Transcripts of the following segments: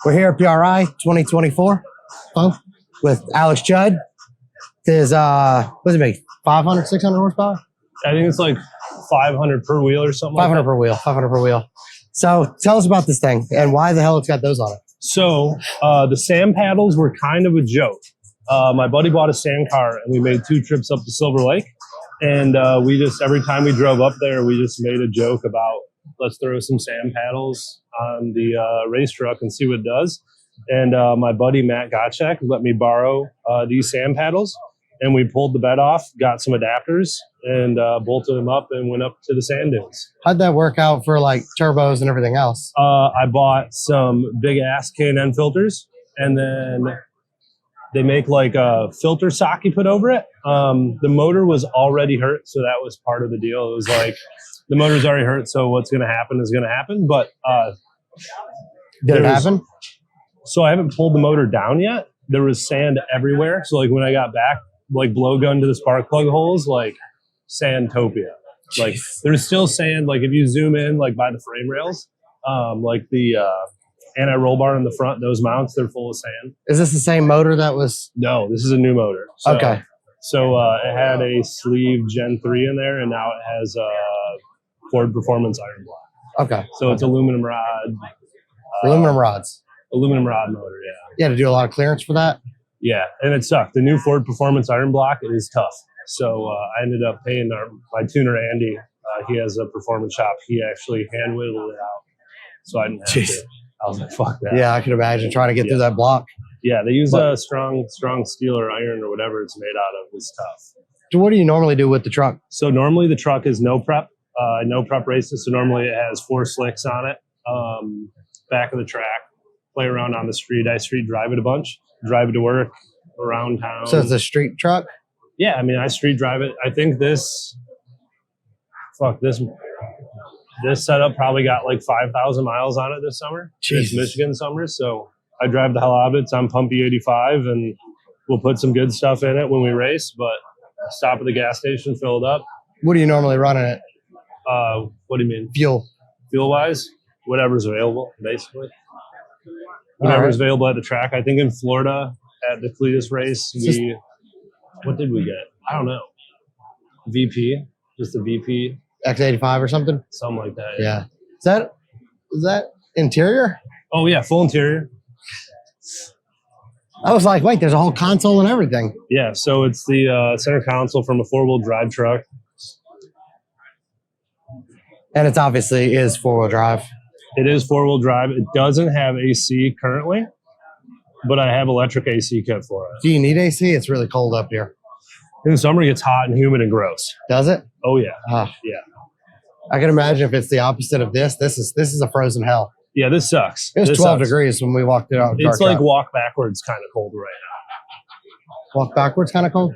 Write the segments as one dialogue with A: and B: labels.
A: We're here at PRI 2024 with Alex Chud. His, what does it make? 500, 600 horsepower?
B: I think it's like 500 per wheel or something.
A: 500 per wheel, 500 per wheel. So tell us about this thing and why the hell it's got those on it.
B: So the sand paddles were kind of a joke. My buddy bought a sand car and we made 2 trips up to Silver Lake. And we just, every time we drove up there, we just made a joke about, let's throw some sand paddles on the race truck and see what it does. And my buddy Matt Gottschalk let me borrow these sand paddles. And we pulled the bed off, got some adapters, and bolted them up and went up to the sand dunes.
A: How'd that work out for like turbos and everything else?
B: I bought some big ass K&N filters, and then they make like a filter sock you put over it. The motor was already hurt, so that was part of the deal. It was like, the motor's already hurt, so what's going to happen is going to happen. But
A: did it happen?
B: So I haven't pulled the motor down yet. There was sand everywhere. So like when I got back, like blowgun to the spark plug holes, like Sandtopia. Like there's still sand. Like if you zoom in, like by the frame rails, like the anti-roll bar in the front, those mounts, they're full of sand.
A: Is this the same motor that was?
B: No, this is a new motor. So,
A: okay.
B: So it had a sleeve Gen 3 in there, and now it has a Ford Performance iron block.
A: Okay.
B: So it's aluminum rod.
A: Aluminum rods.
B: Aluminum rod motor, yeah.
A: You had to do a lot of clearance for that?
B: Yeah, and it sucked. The new Ford Performance iron block is tough. So I ended up paying my tuner, Andy. He has a performance shop. He actually hand whittled it out. So I didn't have to. I was like, fuck that.
A: Yeah, I could imagine trying to get through that block.
B: Yeah, they use a strong steel or iron or whatever it's made out of. It's tough.
A: So what do you normally do with the truck?
B: So normally the truck is no prep races. So normally it has 4 slicks on it. Back of the track, play around on the street. I street drive it a bunch. Drive it to work, around town.
A: So it's a street truck?
B: Yeah, I mean, I street drive it. I think this setup probably got like 5,000 miles on it this summer.
A: Jesus.
B: It's Michigan summer, so I drive the hell out of it. It's on Pumpy 85, and we'll put some good stuff in it when we race, but stop at the gas station, fill it up.
A: What do you normally run in it?
B: What do you mean?
A: Fuel.
B: Fuel-wise? Whatever's available, basically. Whatever's available at the track. I think in Florida at the Cletus race, what did we get? I don't know. VP, just a VP.
A: X85 or something?
B: Something like that.
A: Yeah. Is that interior?
B: Oh yeah, full interior.
A: I was like, wait, there's a whole console and everything.
B: Yeah, so it's the center console from a 4-wheel drive truck.
A: And it's obviously is 4-wheel drive.
B: It is 4-wheel drive. It doesn't have AC currently, but I have electric AC kit for it.
A: Do you need AC? It's really cold up here.
B: In the summer, it gets hot and humid and gross.
A: Does it?
B: Oh yeah.
A: Yeah. I can imagine if it's the opposite of this. This is a frozen hell.
B: Yeah, this sucks.
A: It was 12 degrees when we walked it out.
B: It's like walk backwards kind of cold right now.
A: Walk backwards kind of cold?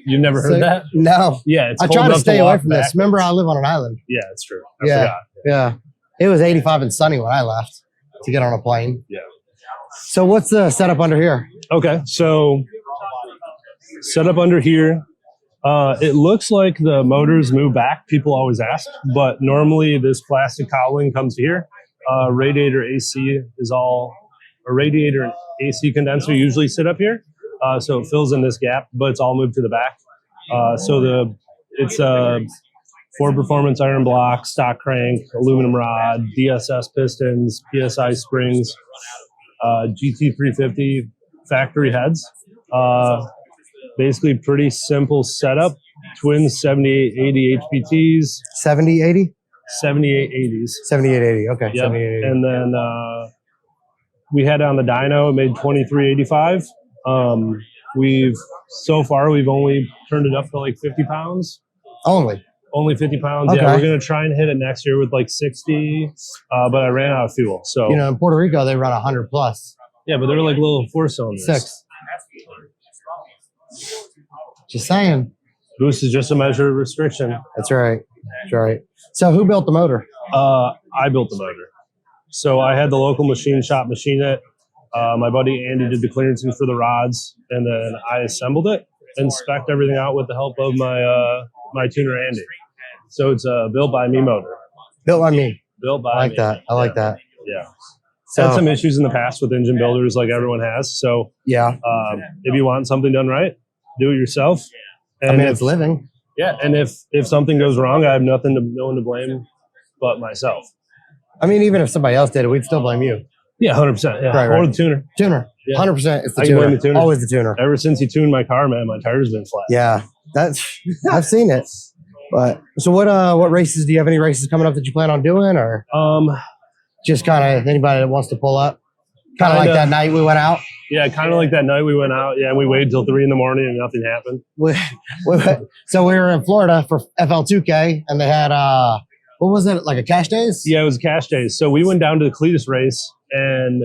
B: You've never heard that?
A: No.
B: Yeah, it's
A: I
B: cold
A: try to stay away from
B: backwards.
A: this. Remember, I live on an island.
B: Yeah, it's true. I forgot.
A: Yeah. It was 85 and sunny when I left to get on a plane.
B: Yeah.
A: So what's the setup under here?
B: Okay, so setup under here. It looks like the motors move back. People always ask, but normally this plastic cowling comes here. Radiator AC radiator and AC condenser usually sit up here. So it fills in this gap, but it's all moved to the back. It's a Ford Performance iron block, stock crank, aluminum rod, DSS pistons, PSI springs, GT350 factory heads. Basically pretty simple setup. Twin 7880 HPTs.
A: 7080?
B: 7880s.
A: 7880, okay.
B: Yep.
A: 7880.
B: And then we had on the dyno, it made 2385. So far we've only turned it up to like 50 pounds. Only 50 pounds.
A: Okay.
B: Yeah, we're going to try and hit it next year with like 60, but I ran out of fuel. So
A: in Puerto Rico, they run 100 plus.
B: Yeah, but they're like little 4-cylinders.
A: 6. Just saying.
B: Boost is just a measure of restriction.
A: That's right. That's right. So who built the motor?
B: I built the motor. So I had the local machine shop machine it. My buddy Andy did the clearancing for the rods, and then I assembled it and spec'd everything out with the help of my tuner Andy. So it's a built by me motor.
A: Built by me.
B: Built by
A: I like
B: me.
A: that. I like that.
B: Yeah.
A: So
B: had some issues in the past with engine builders, like everyone has. So
A: yeah,
B: if you want something done right, do it yourself. And
A: I mean, it's living.
B: Yeah, and if something goes wrong, I have no one to blame but myself.
A: I mean, even if somebody else did it, we'd still blame you.
B: Yeah, 100%. Yeah,
A: Right,
B: or
A: right.
B: the tuner.
A: Tuner,
B: Yeah.
A: 100%. It's the
B: I can blame
A: tuner.
B: the tuner.
A: Always the tuner.
B: Ever since he tuned my car, man, my tires been flat.
A: Yeah, that's I've seen it. But so what races do you have? Any races coming up that you plan on doing, or just kind of anybody that wants to pull up? Kind of like that night we went out.
B: Yeah, kind of like that night we went out. Yeah, and we waited till 3 a.m. and nothing happened.
A: So we were in Florida for FL2K, and they had what was it, like a cash days?
B: Yeah, it was cash days. So we went down to the Cletus race, and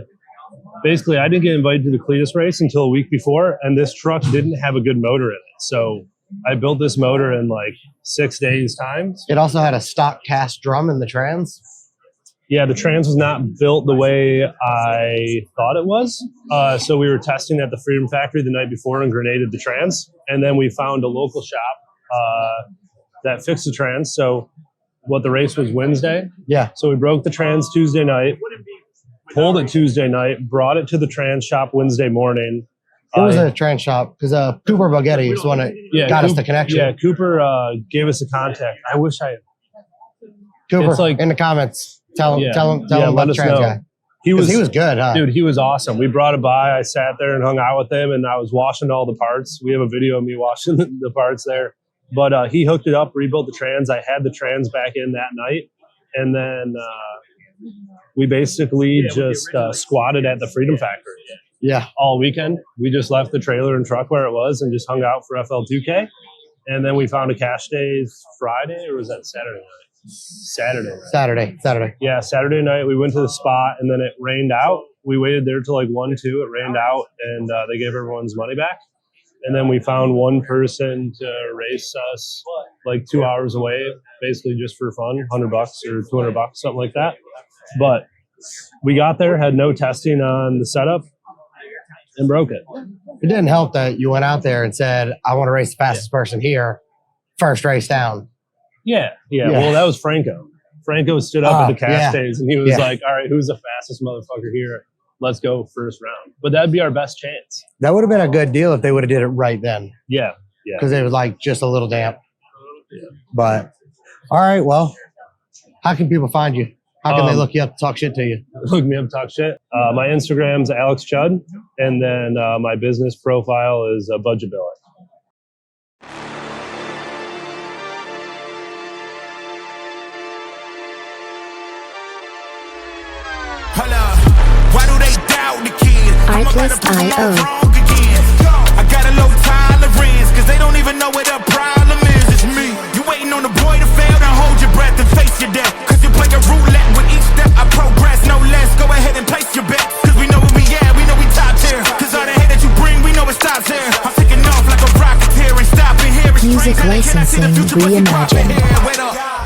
B: basically I didn't get invited to the Cletus race until a week before, and this truck didn't have a good motor in it. So I built this motor in like 6 days' time.
A: It also had a stock cast drum in the trans.
B: Yeah, the trans was not built the way I thought it was. So we were testing at the Freedom Factory the night before and grenaded the trans. And then we found a local shop that fixed the trans. So what the race was Wednesday.
A: Yeah.
B: So we broke the trans Tuesday night, pulled it Tuesday night, brought it to the trans shop Wednesday morning.
A: It was a trans shop because Cooper Bogetti is the one that got us the connection.
B: Yeah, Cooper gave us a contact. I wish I had.
A: Cooper,
B: It's like-
A: in the comments, tell him
B: let
A: about the
B: us
A: trans
B: know.
A: guy.
B: He was
A: good, huh?
B: Dude, he was awesome. We brought it by. I sat there and hung out with him, and I was washing all the parts. We have a video of me washing the parts there. But he hooked it up, rebuilt the trans. I had the trans back in that night. And then we basically just squatted at the Freedom Factory.
A: Yeah.
B: All weekend. We just left the trailer and truck where it was and just hung out for FL2K. And then we found a cash days Friday, or was that Saturday night? Saturday. Yeah, Saturday night we went to the spot, and then it rained out. We waited there till like 1, 2. It rained out, and they gave everyone's money back. And then we found one person to race us like 2 hours away, basically just for fun, $100 or $200, something like that. But we got there, had no testing on the setup, and broke it.
A: It didn't help that you went out there and said, I want to race the fastest person here, first race down.
B: Yeah. Well, that was Franco. Franco stood up at the cast days, and he was like, all right, who's the fastest motherfucker here? Let's go first round. But that'd be our best chance.
A: That would have been a good deal if they would have did it right then.
B: Yeah.
A: Because it was like just a little damp. Yeah. But, all right, well, how can people find you? How can they look you up, talk shit to you?
B: Look me up, talk shit. My Instagram's Alex Chud, and then my business profile is Budget Billet.
C: Why do they doubt the kid?
D: Artlist.io.
C: I got a low tolerance, cause they don't even know what the problem is. It's me. You waiting on the boy to fail, then hold your breath and face your death. Cause you play a roulette with each step I progress, no less. Go ahead and place your bet. Cause we know where we at, we know we top tier. Cause all the hate that you bring, we know it stops here. I'm taking off like a rocketeer and stopping here.
D: Music licensing reimagined.
C: Wait up.